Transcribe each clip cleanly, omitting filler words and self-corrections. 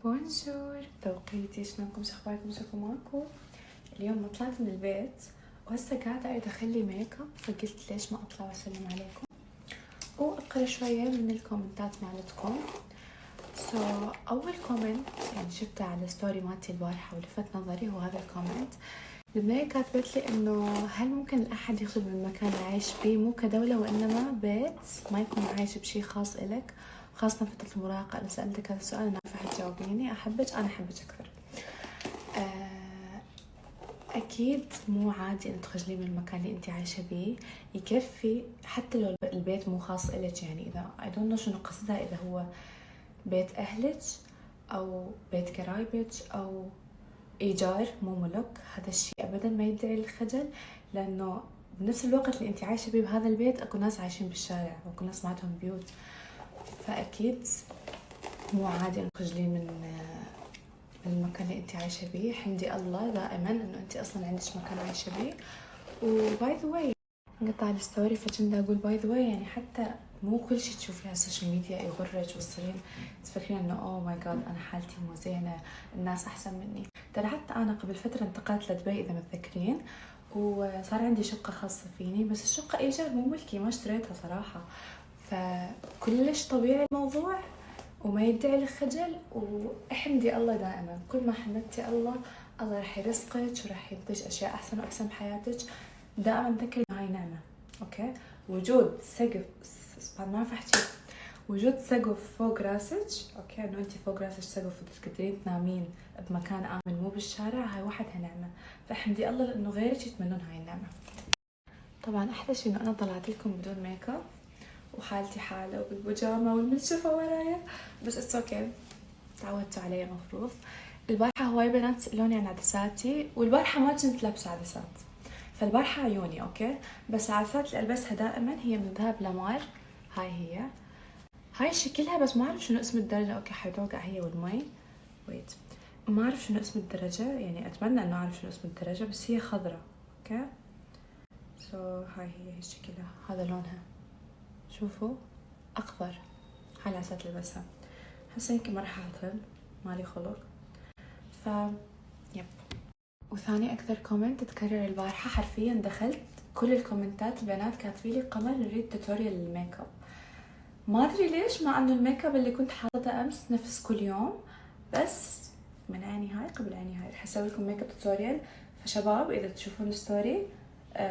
بونجور توقيتي، شلونكم؟ شخباركم؟ شوفوا ماكو. اليوم طلعت من البيت وهسه قاعدة أريد أخلي ميك اب، فقلت ليش ما أطلع وأسلم عليكم وأقرأ شوية من الكومنتات مالتكم. أول كومنت يعني شفته على ستوري مالتي البارحة ولفت نظري هو هذا الكومنت. البنية كاتبت لي إنه هل ممكن الأحد يخرج من المكان اللي عايش فيه مو كدولة وإنما بيت ما يكون عايش بشي خاص إلك، خاصة فترة المراهقة. أنا سألتك هذا السؤال، أنا عارفة حتجاوبيني. أنا أحبك أكثر. أكيد مو عادي أن تخجلين من المكان اللي أنت عايشة بيه، يكفي حتى لو البيت مو خاص إلك. يعني إذا I don't know شنو قصدها، إذا هو بيت أهلك أو بيت قرايبك أو إيجار مو ملك، هذا الشيء أبدا ما يدعي للخجل، لأنه بنفس الوقت اللي أنت عايشة بيه بهذا البيت أكو ناس عايشين بالشارع وأكو ناس معتهم بيوت، فأكيد مو عادي أن تخجلين من المكان اللي انت عايشه بيه. حمدي الله دائما انه انت اصلا عندك مكان عايشه بيه. وباي ذا واي قطع الستوري فكنت اقول باي ذا واي، يعني حتى مو كل شيء تشوفيه على السوشيال ميديا يغرك وتصيرين تفكرين انه اوه ماي جاد انا حالتي مو زينه، الناس احسن مني. ترى حتى انا قبل فتره انتقلت لدبي اذا متذكرين، وصار عندي شقه خاصه فيني، بس الشقه ايجار مو ملكي، ما اشتريتها صراحه، فكلش طبيعي الموضوع وما يدعي للخجل. واحمدي الله دائما، كل ما حمدتي الله الله راح يرزقك وراح يعطيك اشياء احسن واحسن بحياتك. دائما تذكري هاي نعمه. اوكي، وجود سقف، ما اعرف احكي، وجود سقف فوق راسك. اوكي، انه انت فوق راسك سقف وتقدرين تنامين بمكان امن مو بالشارع، هاي وحدها نعمه. فاحمدي الله لانه غيرك يتمنون هاي النعمه. طبعا احلى شيء انه انا طلعت لكم بدون ميك اب وحالتي حاله وبالبيجامه والمنشفه ورايا، بس اتس اوكي، تعودتوا علي المفروض. البارحه هواي بنات لوني عن عدساتي، والبارحه ما كنت لابسه عدسات، فالبارحه عيوني اوكي، بس العدسات اللي البسها دائما هي من ذهب لامار. هاي شكلها، بس ما اعرف شنو اسم الدرجه. اوكي حتوقع هي والمي، ويت، ما اعرف شنو اسم الدرجه، يعني اتمنى انه اعرف شنو اسم الدرجه، بس هي خضرة. اوكي هاي هي شكلها، هذا لونها، شوفوا اخضر. هاي العدسات اللي لبسها، هسه يمكن ما راح اعطل، مالي خلق. ف يب. وثاني اكثر كومنت تكرر البارحه، حرفيا دخلت كل الكومنتات البنات كاتبين لي قمر نريد توتوريال للميك اب. ما ادري ليش، مع انه الميك اب اللي كنت حاطته امس نفس كل يوم، بس من عيني هاي قبل عيني هاي رح اسوي لكم ميك اب توتوريال. فشباب اذا تشوفون الستوري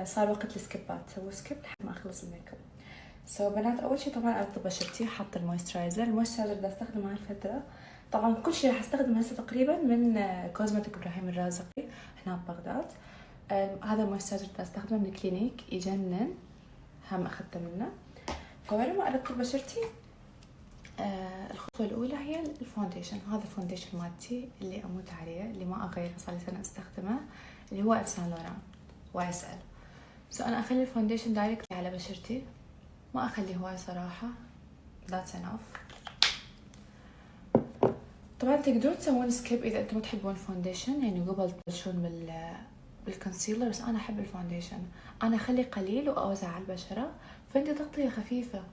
صار وقت السكيبات، سووا سكيب لحد ما اخلص الميك اب. بنات اول شي طبعا ارطب بشرتي، حاطه المويسترايزر بدي استخدمه هاي الفتره. طبعا كل شيء راح استخدمه هسه تقريبا من كوزمتيك ابراهيم الرازقي هنا ببغداد. هذا المويسترايزر بدي استخدمه من كلينيك، يجنن، هم اخذته منه. قبل ما ارطب بشرتي الخطوه الاولى هي الفونديشن. هذا الفونديشن مالتي اللي اموت عليه، اللي ما اغيره، صار لي سنه استخدمه، اللي هو افسان لوران YSL. انا اخلي الفونديشن دايركت على بشرتي، ما اخلي هواي صراحه. that's enough. طبعا تقدرون تسوون سكيب اذا انتم تحبون الفونديشن، يعني قبل تبلشون بالكونسيلر، بس انا احب الفونديشن. انا اخلي قليل واوزع على البشره، فانت تغطيه خفيفه،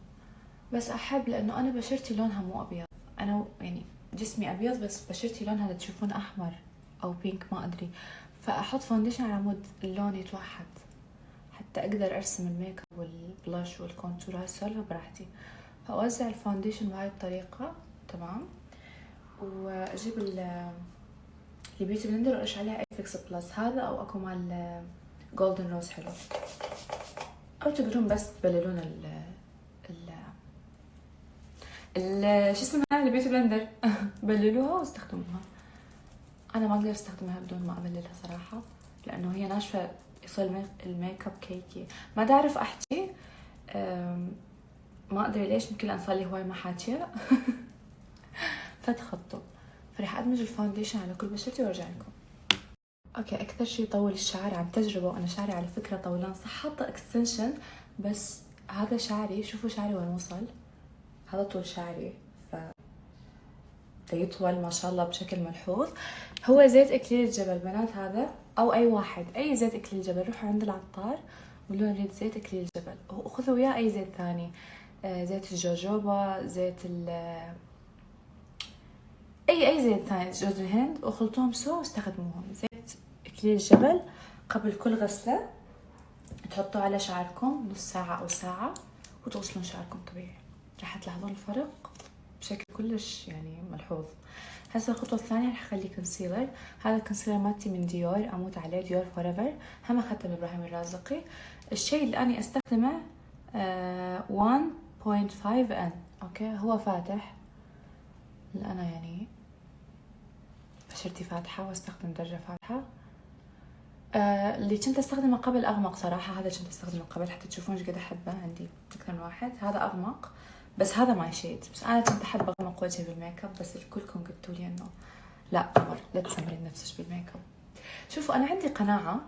بس احب لانه انا بشرتي لونها مو ابيض، انا يعني جسمي ابيض بس بشرتي لونها تشوفون احمر او بينك ما ادري، فاحط فونديشن على مود اللون يتوحد حتى اقدر ارسم الميك اب والبلاش والكونتور هالسولفه براحتي. فاوزع الفونديشن بهاي الطريقه. تمام. واجيب البيوتي بلندر وارش عليها اي فيكس بلس، هذا او اكو مال جولدن روز حلو، او تقدرون بس تبللون شو اسمها البيوتي بلندر بللوها واستخدموها. انا ما اقدر استخدمها بدون ما ابللها صراحه، لانه هي ناشفه يصير الميك اب كيكي. ما تعرف احكي، ما ادري ليش، يمكن لان صار لي هواي ما حاكيه فتخطوا. فرح ادمج الفاونديشن على كل بشرتي وارجع لكم. اوكي، اكثر شيء يطول الشعر عن تجربه، وانا شعري على فكره طولان، صح حاطه اكستنشن، بس هذا شعري، شوفوا شعري وين وصل، هذا طول شعري، ف يطول ما شاء الله بشكل ملحوظ. هو زيت اكليل الجبل بنات هذا، او اي واحد، اي زيت اكليل الجبل، روحوا عند العطار قولوا نريد زيت اكليل الجبل، وخذوا وياه اي زيت ثاني، زيت الجوجوبا، زيت اي زيت ثاني، جوز الهند، واخلطوهم سوا واستخدموهم. زيت اكليل الجبل قبل كل غسله تحطوه على شعركم نص ساعه او ساعه وتغسلون شعركم طبيعي، راح تلاحظون الفرق بشكل كلش يعني ملحوظ. هسه الخطوه الثانيه راح اخلي كونسيلر. هذا الكونسيلر مالتي من ديور، اموت عليه، ديور فوريفر، هم اخذته من ابراهيم الرازقي. الشيء اللي اني استخدمه 1.5 ان، اوكي، هو فاتح، انا يعني بشرتي فاتحه واستخدم درجه فاتحه. اللي كنت استخدمه قبل اغمق صراحه، هذا كنت استخدمه قبل حتى تشوفون ايش قد احبه، عندي اكثر من واحد. هذا اغمق بس هذا ماي شيد، بس انا كنت احب اغمق وجهي بالميك اب، بس الكلكم قلتوا لي انه لا قمر لا تسمرين نفسك بالميك اب. شوفوا انا عندي قناعه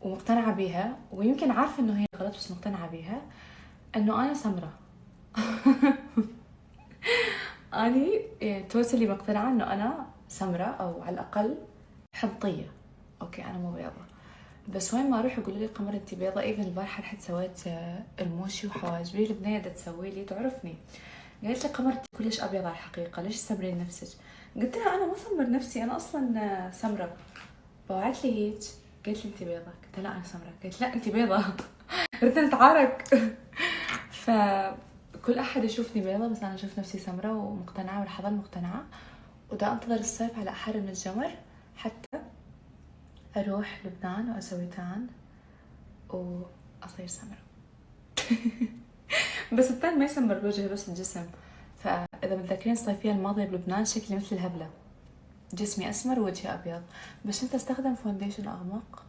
ومقتنعه بيها، ويمكن عارفه انه هي غلط بس مقتنعه بيها، انه انا سمره. اني توصلي مقتنعه انه انا سمره، او على الاقل حنطيه. اوكي انا مو بيضة، بس وين ما اروح يقولوا لي قمر انت بيضة. ايفن البارحه رحت سويت الموشي وحواجبي، البنيه دا تسوي لي تعرفني، قالت لي قمر انت كلش ابيض على الحقيقه، ليش تسمرين نفسك؟ قلت لها انا ما سمر نفسي، انا اصلا سمره. فوعت لي هيك قالت لي انت بيضة، قلت لها لا انا سمره، قالت لا انت بيضة. بدنا نتعارك. فكل احد يشوفني بيضة بس انا اشوف نفسي سمره ومقتنعه، والحظل مقتنعه، ودا انتظر الصيف على احر من الجمر حتى اروح لبنان واسوي تان واصير سمرة. بس التان ما يسمر الوجه بس الجسم. فاذا متذكرين الصيفيه الماضيه بلبنان شكلي مثل الهبله، جسمي اسمر ووجهي ابيض، بس كنت استخدم فونديشن اغمق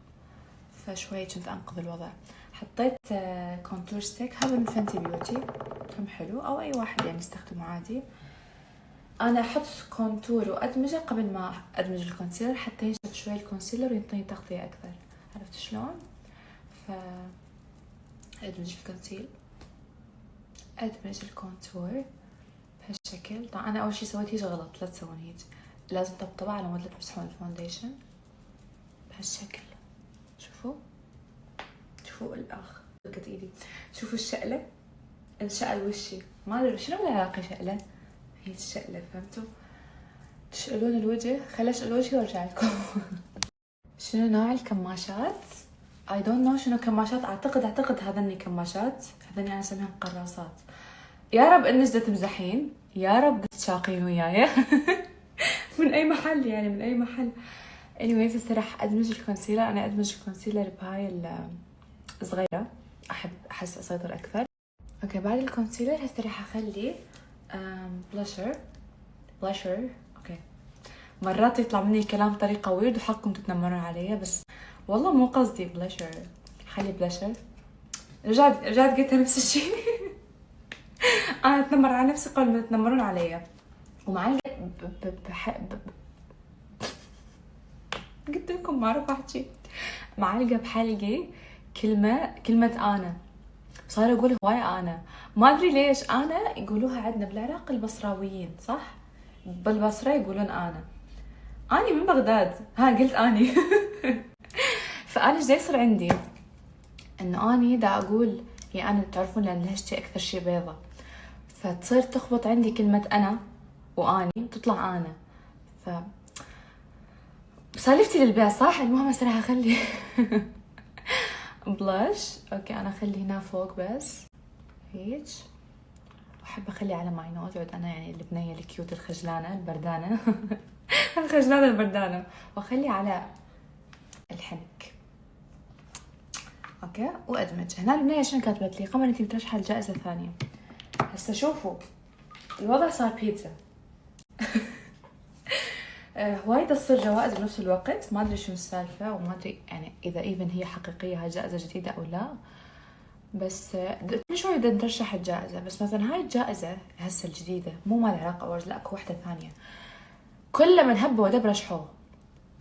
فشوي كنت انقذ الوضع. حطيت كونتور ستيك، هذا من فنتي بيوتي، هم حلو او اي واحد يعني يستخدمه عادي. انا احط كونتور وادمجه قبل ما ادمج الكونسيلر حتى ينشف شوي الكونسيلر ويعطيني تغطيه اكثر، عرفت شلون؟ ادمج الكونسيل، ادمج الكونتور بهالشكل. طبعا انا اول شي سويت هيج غلط، لا تسوون هيج، لازم طبطبه على مود لا تمسحون الفونديشن بهالشكل. شوفوا الاخ دقت ايدي، شوفوا الشقله، انشقل وشي، ما ادري شنو العلاقه شقله، هي الشقله، فهمتوا؟ تشقلون الوجه، خلي اشقل وجهي وارجع لكم. شنو نوع الكماشات؟ I don't know شنو كماشات، اعتقد هذني كماشات، هذني انا اسميهم قراصات. يا رب انك دا تمزحين، يا رب تشاقين وياي. من اي محل يعني، من اي محل. anyways هسه راح ادمج الكونسيلر. انا ادمج الكونسيلر بهاي الصغيره، احب احس اسيطر اكثر. اوكي بعد الكونسيلر هسه راح اخلي بلاشر. اوكي مرات يطلع مني الكلام بطريقه ويرد وحقكم تتنمرون علي، بس والله مو قصدي. بلاشر، خلي بلاشر. رجعت قلتها نفس الشيء. انا اتنمر على نفسي قبل ما تتنمرون علي. ومعلقه قلت لكم ما اعرف احكي، معلقه بحلقي كلمه انا، صار اقول هواي انا، ما ادري ليش. انا يقولوها عندنا بالعراق البصراويين صح، بالبصره يقولون اني من بغداد، قلت اني. فانا ايش يصير عندي انه اني دا اقول هي انا، تعرفون لان لهجتي اكثر شيء بيضة، فتصير تخبط عندي كلمه انا واني وتطلع انا. ف سالفتي للبيع صح. المهم هسه راح اخلي بلاش. اوكي انا اخلي هنا فوق بس هيك، واحب اخلي على ماي نوز، عود انا يعني البنيه الكيوت الخجلانه البردانه. الخجلانه البردانه، واخلي على الحنك. اوكي وادمج. هنا البنيه شنو كاتبت لي؟ قمر انتي بترشحي الجائزه الثانيه. هسه شوفوا الوضع صار بيتزا. هواي تصير جوائز بنفس الوقت، ما ادري شنو السالفه، وما ادري يعني اذا ايفن هي حقيقيه هاي جائزه جديده او لا، بس كل شوي بدنا نرشح الجائزه. بس مثلا هاي الجائزه هسه الجديده مو مال العراق اورز، لا اكو وحده ثانيه، كل من هب ودب رشحوه.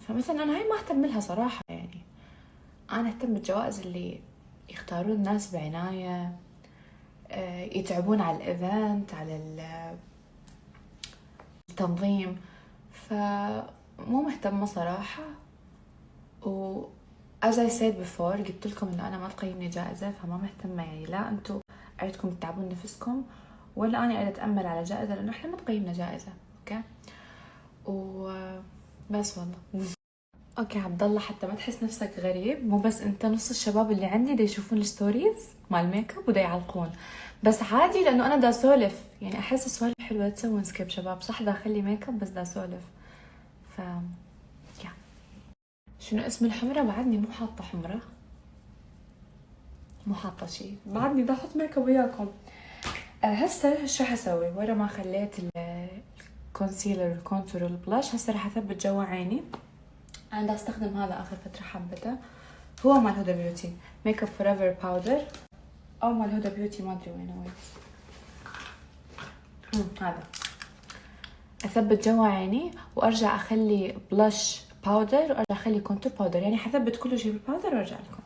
فمثلا انا هاي ما اهتم لها صراحه، يعني انا اهتم بالجوائز اللي يختارون الناس بعنايه، يتعبون على الايفنت، على التنظيم، فمو مهتمة صراحة. و as I said before قلت لكم انه انا ما تقيمني جائزة، فما مهتمة يعني، لا انتم قاعدتكم تتعبون نفسكم ولا انا قاعدة اتأمل على جائزة، لانه احنا ما تقيمنا جائزة. اوكي بس والله. اوكي عبد الله، حتى ما تحس نفسك غريب، مو بس انت، نص الشباب اللي عندي دا يشوفون الستوريز مال ميك اب ودا يعلقون، بس عادي لانه انا دا اسولف، يعني احس السوالف حلوه تسوون سكيب شباب، صح دا اخلي ميك اب بس دا اسولف. ف يا شنو اسم الحمرة؟ بعدني مو حاطه حمرة، مو حاطه شيء، بعدني دا احط ميك اب وياكم. هسه شو حسوي؟ ورا ما خليت الكونسيلر والكونتور والبلاش، هسه راح اثبت جوا عيني. انا دا استخدم هذا اخر فتره حبته، هو مال هدى بيوتي ميك اب فور ايفر باودر، او مال هدى بيوتي ما ادري وين هذا. اثبت جوا عيني وارجع اخلي بلاش باودر وارجع اخلي كونتور باودر، يعني حثبت كل شيء بالباودر وارجع لكم.